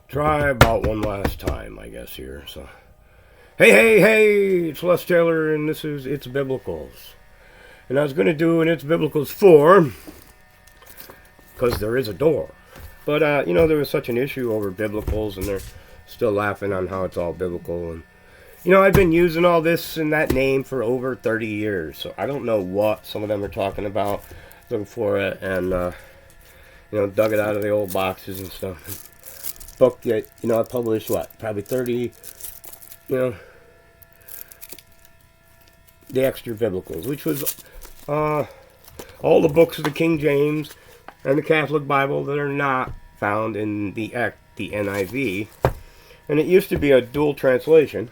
try about one last time, I guess, here. So, hey, it's Les Taylor, and this is It's Biblicals. And I was going to do an It's Biblicals 4, because there is a door. But, there was such an issue over biblicals, and they're still laughing on how it's all biblical. And, I've been using all this and that name for over 30 years, so I don't know what some of them are talking about. Looking for it, and, dug it out of the old boxes and stuff. Book that, I published, probably 30, the extra biblicals, which was all the books of the King James and the Catholic Bible that are not found in the NIV. And it used to be a dual translation.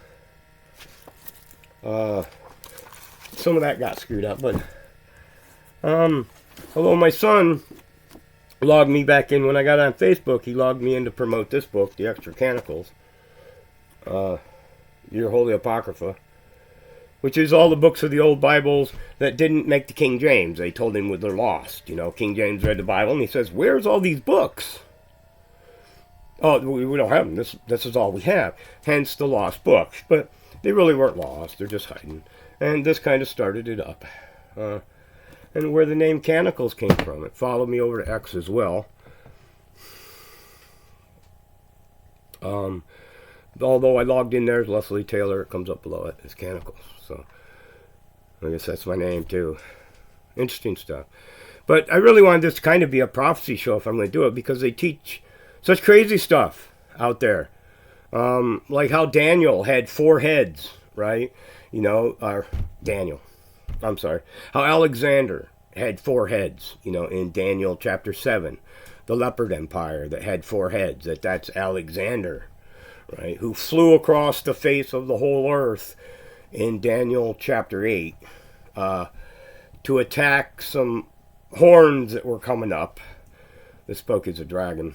Some of that got screwed up, but although my son logged me back in when I got on Facebook, he logged me in to promote this book, The Extra Canticles, Your Holy Apocrypha, which is all the books of the old Bibles that didn't make the King James. They told him they're lost. King James read the Bible, and he says, "Where's all these books?" "Oh, we don't have them. This is all we have." Hence the lost books. But they really weren't lost. They're just hiding. And this kind of started it up. And where the name Canticles came from. It followed me over to X as well. Although I logged in there as Leslie Taylor, it comes up below it as Canticles. So I guess that's my name too. Interesting stuff. But I really wanted this to kind of be a prophecy show if I'm going to do it, because they teach such crazy stuff out there. Like how Daniel had 4 heads, right? How Alexander had 4 heads, in Daniel chapter 7. The leopard empire that had 4 heads, that's Alexander, right? Who flew across the face of the whole earth in Daniel chapter 8 to attack some horns that were coming up. This book is a dragon.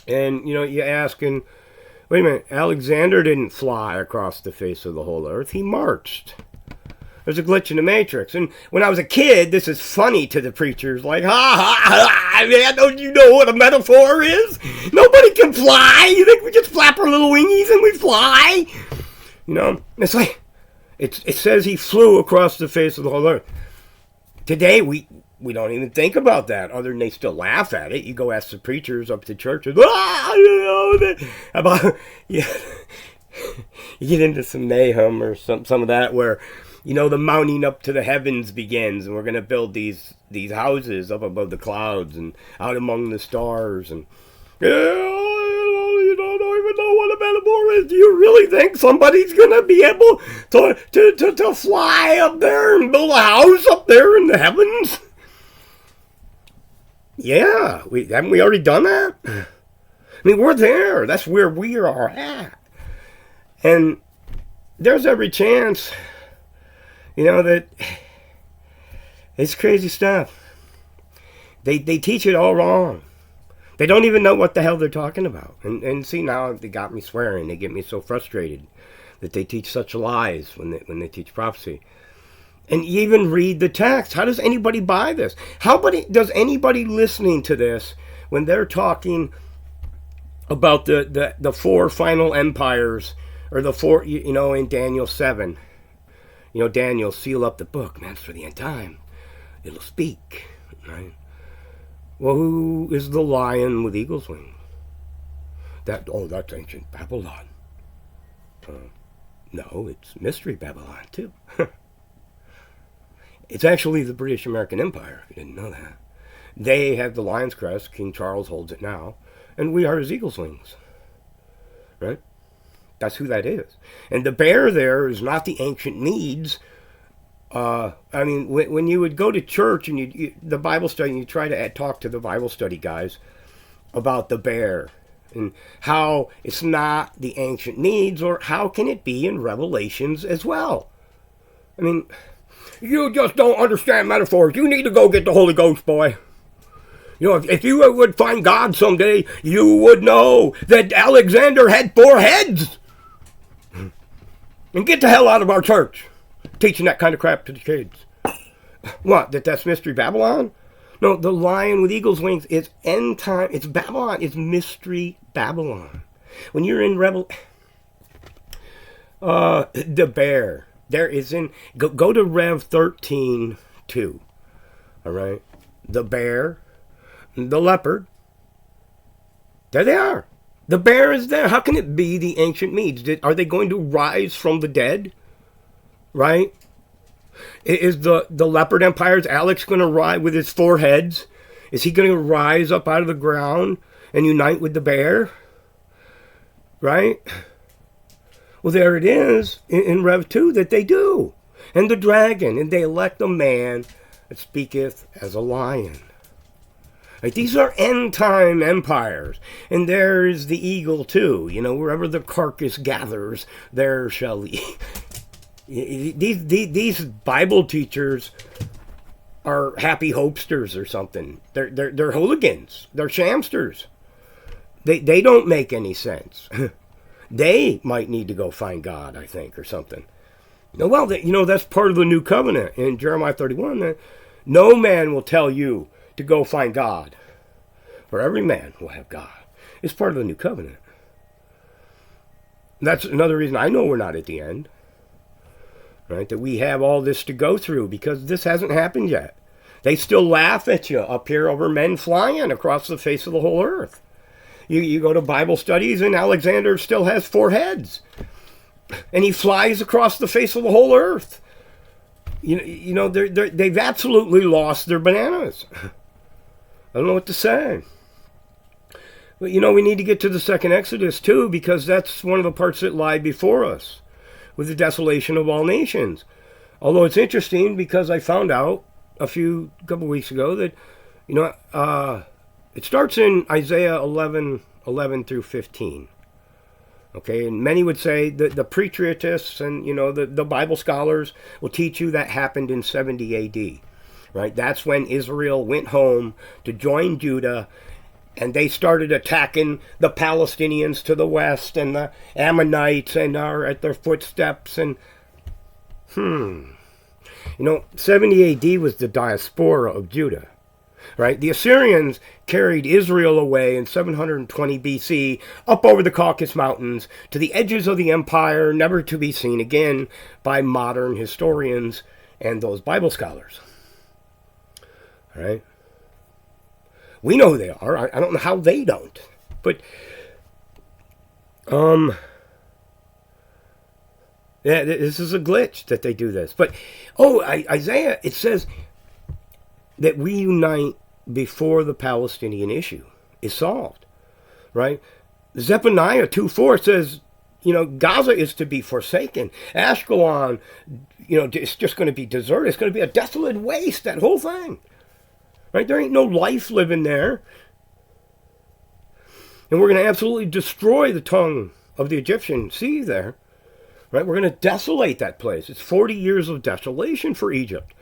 And, you're asking, wait a minute, Alexander didn't fly across the face of the whole earth. He marched. There's a glitch in the Matrix. And when I was a kid, this is funny to the preachers. Like, man, don't you know what a metaphor is? Nobody can fly. You think we just flap our little wingies and we fly? It's like, it says he flew across the face of the whole earth. Today, we don't even think about that, other than they still laugh at it. You go ask the preachers up to churches, about, you get into some mayhem or some of that where, the mounting up to the heavens begins, and we're going to build these houses up above the clouds and out among the stars, and you don't even know what a metaphor is. Do you really think somebody's going to be able to fly up there and build a house up there in the heavens? Yeah, haven't we already done that? I mean, we're there. That's where we are at. And there's every chance, that it's crazy stuff. They teach it all wrong. They don't even know what the hell they're talking about. And see, now they got me swearing. They get me so frustrated that they teach such lies when they teach prophecy. And even read the text. How does anybody buy this? Does anybody listening to this, when they're talking about the 4 final empires, or the 4, in Daniel 7, Daniel, seal up the book, man, it's for the end time. It'll speak, right? Well, who is the lion with eagle's wings? That's ancient Babylon. No, it's Mystery Babylon, too. It's actually the British American Empire, if you didn't know that. They have the lion's crest. King Charles holds it now. And we are his eagle's wings. Right? That's who that is. And the bear there is not the ancient Medes. When you would go to church and the Bible study, and you try to talk to the Bible study guys about the bear and how it's not the ancient Medes, or how can it be in Revelations as well? You just don't understand metaphors. You need to go get the Holy Ghost, boy. If you would find God someday, you would know that Alexander had 4 heads. And get the hell out of our church, teaching that kind of crap to the kids. What, that's Mystery Babylon? No, the lion with eagle's wings is end time. It's Babylon. It's mystery Babylon. When you're in the bear. There is in go to Rev 13:2. All right, the bear, the leopard. There they are. The bear is there. How can it be the ancient Medes? Are they going to rise from the dead? Right? Is the leopard empire, is Alex going to rise with his four heads? Is he going to rise up out of the ground and unite with the bear? Right? Well, there it is in Rev 2 that they do. And the dragon, and they elect a man that speaketh as a lion. Like, these are end-time empires. And there's the eagle, too. You know, wherever the carcass gathers, there shall he. These Bible teachers are happy hopesters or something. They're hooligans. They're shamsters. They don't make any sense. They might need to go find God, I think, or something. Well, that's part of the new covenant in Jeremiah 31. That no man will tell you to go find God, for every man will have God. It's part of the new covenant. And that's another reason I know we're not at the end. Right? That we have all this to go through, because this hasn't happened yet. They still laugh at you up here over men flying across the face of the whole earth. You go to Bible studies and Alexander still has four heads. And he flies across the face of the whole earth. They've absolutely lost their bananas. I don't know what to say. But, we need to get to the second Exodus, too, because that's one of the parts that lie before us, with the desolation of all nations. Although it's interesting, because I found out a couple weeks ago that, it starts in Isaiah 11 through 15. Okay, and many would say that the preterists and, the Bible scholars will teach you that happened in 70 A.D., right? That's when Israel went home to join Judah, and they started attacking the Palestinians to the west, and the Ammonites, and are at their footsteps, and 70 A.D. was the diaspora of Judah. Right? The Assyrians carried Israel away in 720 BC up over the Caucasus Mountains to the edges of the empire, never to be seen again by modern historians and those Bible scholars. All right? We know who they are. I don't know how they don't. But, yeah, this is a glitch that they do this. But, Isaiah, it says that we unite before the Palestinian issue is solved, right? Zephaniah 2:4 says, Gaza is to be forsaken. Ashkelon, it's just going to be deserted. It's going to be a desolate waste, that whole thing, right? There ain't no life living there. And we're going to absolutely destroy the tongue of the Egyptian sea there, right? We're going to desolate that place. It's 40 years of desolation for Egypt.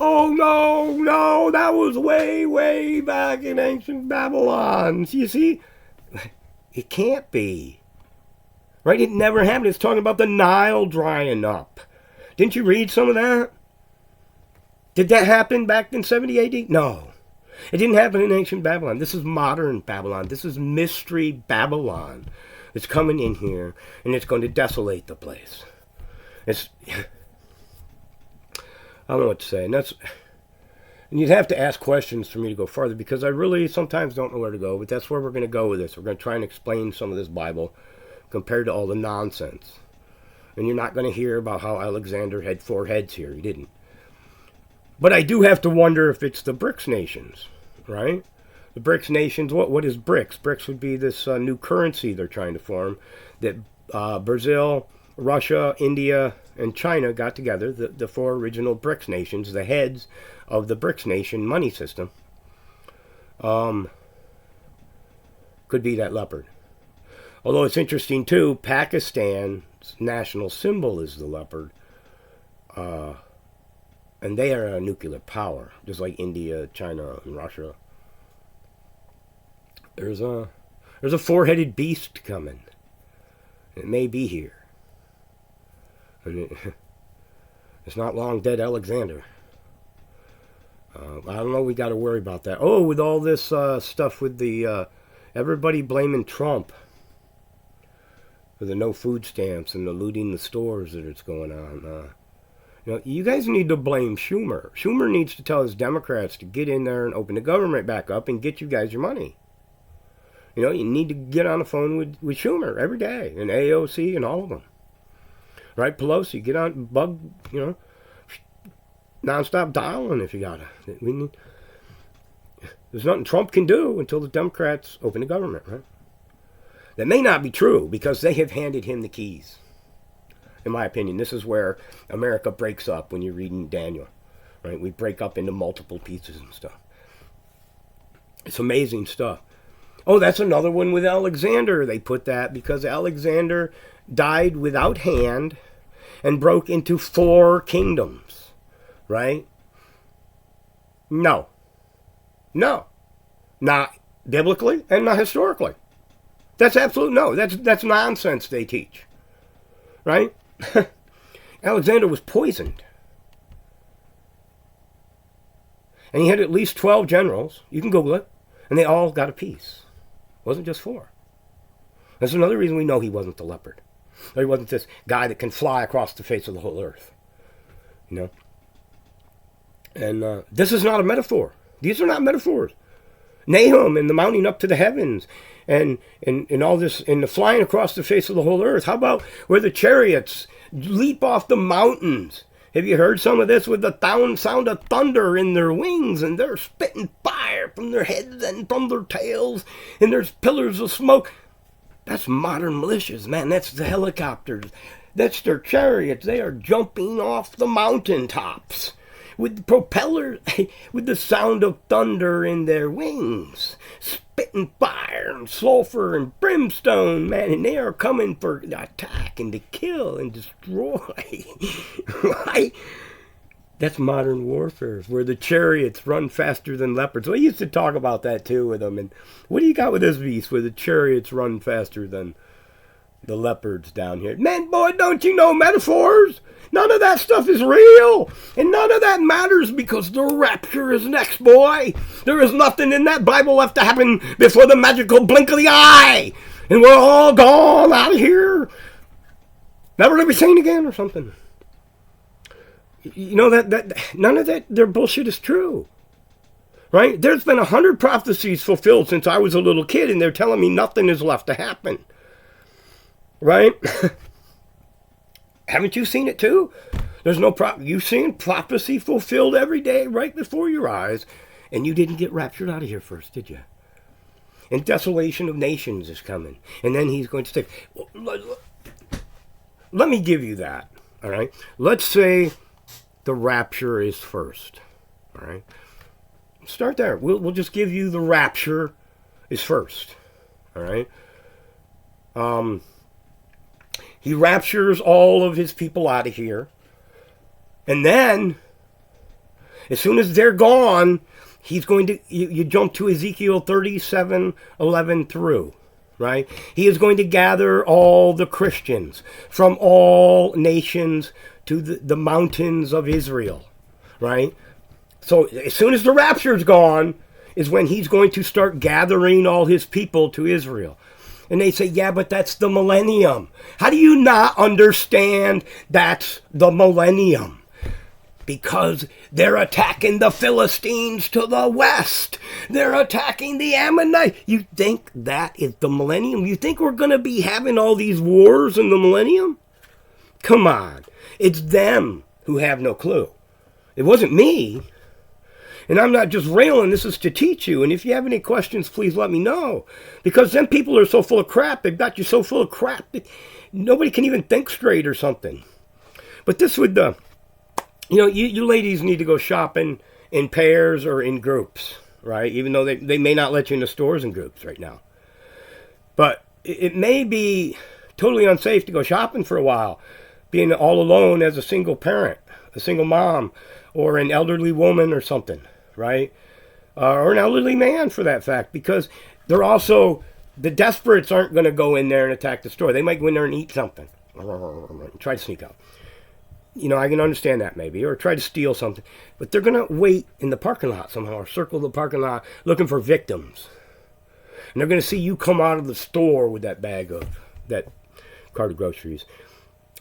Oh, no, that was way, way back in ancient Babylon. You see, it can't be. Right? It never happened. It's talking about the Nile drying up. Didn't you read some of that? Did that happen back in 70 AD? No. It didn't happen in ancient Babylon. This is modern Babylon. This is mystery Babylon. It's coming in here, and it's going to desolate the place. I don't know what to say. And you'd have to ask questions for me to go farther, because I really sometimes don't know where to go, but that's where we're going to go with this. We're going to try and explain some of this Bible compared to all the nonsense. And you're not going to hear about how Alexander had four heads here. He didn't. But I do have to wonder if it's the BRICS nations, right? The BRICS nations, what is BRICS? BRICS would be this new currency they're trying to form that Brazil, Russia, India, and China got together, the four original BRICS nations, the heads of the BRICS nation money system. Could be that leopard. Although it's interesting, too, Pakistan's national symbol is the leopard. And they are a nuclear power, just like India, China, and Russia. There's a four-headed beast coming. It may be here. And it's not long dead Alexander. I don't know. We got to worry about that. Oh, with all this stuff with the everybody blaming Trump for the no food stamps and the looting the stores that it's going on. You guys need to blame Schumer. Schumer needs to tell his Democrats to get in there and open the government back up and get you guys your money. You need to get on the phone with Schumer every day and AOC and all of them. Right, Pelosi, get on, bug, nonstop dialing if you gotta. There's nothing Trump can do until the Democrats open the government, right? That may not be true because they have handed him the keys. In my opinion, this is where America breaks up when you're reading Daniel, right? We break up into multiple pieces and stuff. It's amazing stuff. Oh, that's another one with Alexander. They put that because Alexander died without hand and broke into 4 kingdoms, right? No. Not biblically and not historically. That's absolute no. That's nonsense they teach, right? Alexander was poisoned. And he had at least 12 generals. You can Google it. And they all got a piece. It wasn't just 4. That's another reason we know he wasn't the leopard. Or he wasn't this guy that can fly across the face of the whole earth. And this is not a metaphor. These are not metaphors. Nahum and the mounting up to the heavens and all this and the flying across the face of the whole earth. How about where the chariots leap off the mountains? Have you heard some of this with the sound of thunder in their wings and they're spitting fire from their heads and from their tails and there's pillars of smoke? That's modern militias, man. That's the helicopters. That's their chariots. They are jumping off the mountaintops with propellers, with the sound of thunder in their wings, spitting fire and sulfur and brimstone, man, and they are coming for attack and to kill and destroy. Right? That's modern warfare, where the chariots run faster than leopards. We used to talk about that too with them. And what do you got with this beast, where the chariots run faster than the leopards down here? Man, boy, don't you know metaphors? None of that stuff is real. And none of that matters because the rapture is next, boy. There is nothing in that Bible left to happen before the magical blink of the eye. And we're all gone out of here. Never to be seen again or something. That none of that, their bullshit is true. Right? There's been 100 prophecies fulfilled since I was a little kid, and they're telling me nothing is left to happen. Right? Haven't you seen it too? There's no you've seen prophecy fulfilled every day right before your eyes, and you didn't get raptured out of here first, did you? And desolation of nations is coming. And then he's going to say, let me give you that. All right? Let's say the rapture is first. All right? Start there. We'll just give you the rapture is first. All right? He raptures all of his people out of here. And then, as soon as they're gone, he's going to, you jump to Ezekiel 37:11 through, right? He is going to gather all the Christians from all nations to the mountains of Israel, right? So as soon as the rapture's gone is when he's going to start gathering all his people to Israel. And they say, yeah, but that's the millennium. How do you not understand that's the millennium? Because they're attacking the Philistines to the west. They're attacking the Ammonites. You think that is the millennium? You think we're going to be having all these wars in the millennium? Come on. It's them who have no clue. It wasn't me. And I'm not just railing, this is to teach you. And if you have any questions, please let me know. Because them people are so full of crap. They've got you so full of crap that nobody can even think straight or something. But this would, you ladies need to go shopping in pairs or in groups, right? Even though they may not let you in the stores in groups right now. But it may be totally unsafe to go shopping for a while, being all alone as a single parent, a single mom, or an elderly woman or something, right? Or an elderly man for that fact, because they're also, the desperates aren't going to go in there and attack the store. They might go in there and eat something, try to sneak out. I can understand that maybe, or try to steal something. But they're going to wait in the parking lot somehow, or circle the parking lot looking for victims. And they're going to see you come out of the store with that that cart of groceries.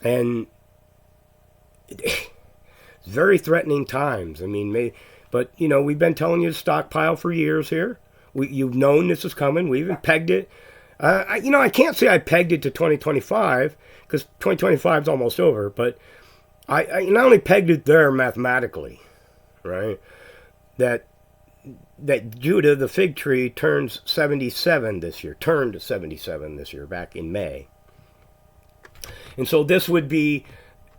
And it's very threatening times. I mean, but, we've been telling you to stockpile for years here. You've known this is coming. We even pegged it. I can't say I pegged it to 2025, because 2025 is almost over, but I not only pegged it there mathematically, right, that Judah, the fig tree, turned 77 this year, back in May. And so this would be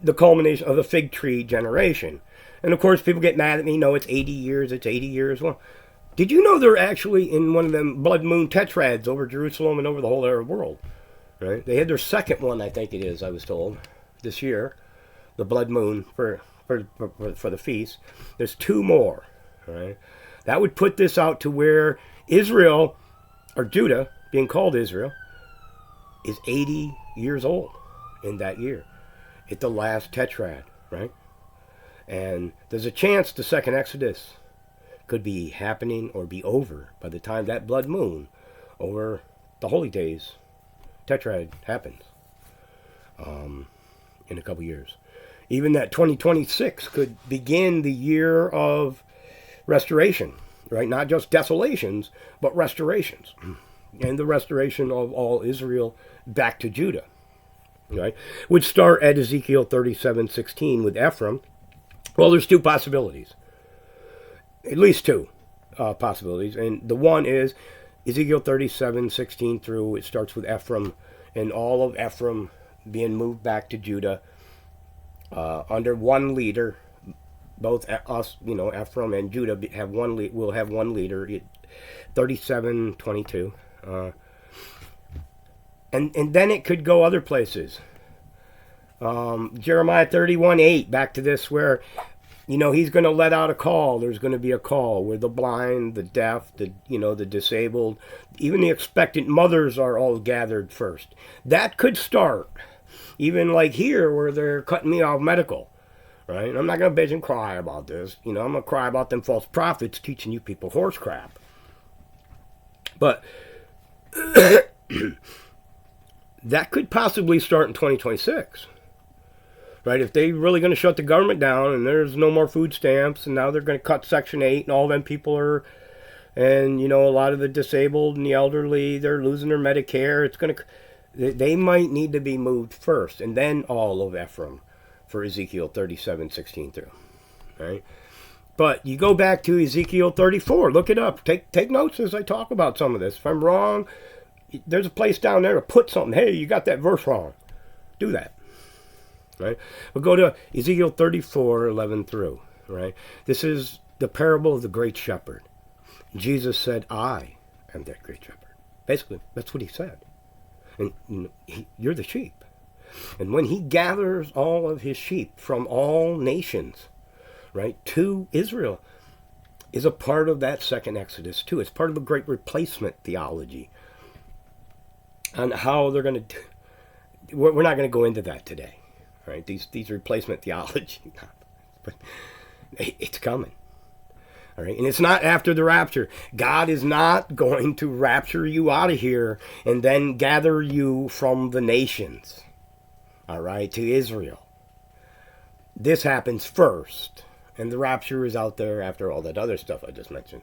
the culmination of the fig tree generation. And of course, people get mad at me, no, it's 80 years. Well, did you know they're actually in one of them blood moon tetrads over Jerusalem and over the whole Arab world? Right? They had their second one, I think it is, I was told, this year. The blood moon for the feast. There's 2 more. Right? That would put this out to where Israel, or Judah, being called Israel, is 80 years old in that year. At the last tetrad, right? And there's a chance the second Exodus could be happening or be over by the time that blood moon over the holy days tetrad happens in a couple years. Even that 2026 could begin the year of restoration, right? Not just desolations, but restorations. And the restoration of all Israel back to Judah, right? Would start at Ezekiel 37:16 with Ephraim. Well, there's 2 possibilities. At least 2 possibilities. And the one is Ezekiel 37:16 through, it starts with Ephraim, and all of Ephraim being moved back to Judah under one leader. Both us, Ephraim and Judah will have one leader. 37:22. And then it could go other places. Jeremiah 31:8, back to this, where he's going to let out a call. There's going to be a call where the blind, the deaf, the disabled, even the expectant mothers are all gathered first. That could start, even like here where they're cutting me off medical, right? I'm not going to bitch and cry about this. I'm going to cry about them false prophets teaching you people horse crap. But that could possibly start in 2026. Right, if they're really going to shut the government down and there's no more food stamps, and now they're going to cut Section 8 and all them people are, and a lot of the disabled and the elderly, they're losing their Medicare. They might need to be moved first, and then all of Ephraim for Ezekiel 37:16 through. Right, but you go back to Ezekiel 34, look it up, take notes as I talk about some of this. If I'm wrong, there's a place down there to put something. Hey, you got that verse wrong. Do that. Right? We'll go to Ezekiel 34:11 through. Right? This is the parable of the great shepherd. Jesus said, I am that great shepherd. Basically, that's what he said. And you're the sheep. And when he gathers all of his sheep from all nations, right, to Israel, is a part of that second Exodus too. It's part of the great replacement theology. And how they're going to do. We're not going to go into that today. Right, these replacement theology, but it's coming. All right, and it's not after the rapture. God is not going to rapture you out of here and then gather you from the nations. All right, to Israel. This happens first, and the rapture is out there after all that other stuff I just mentioned.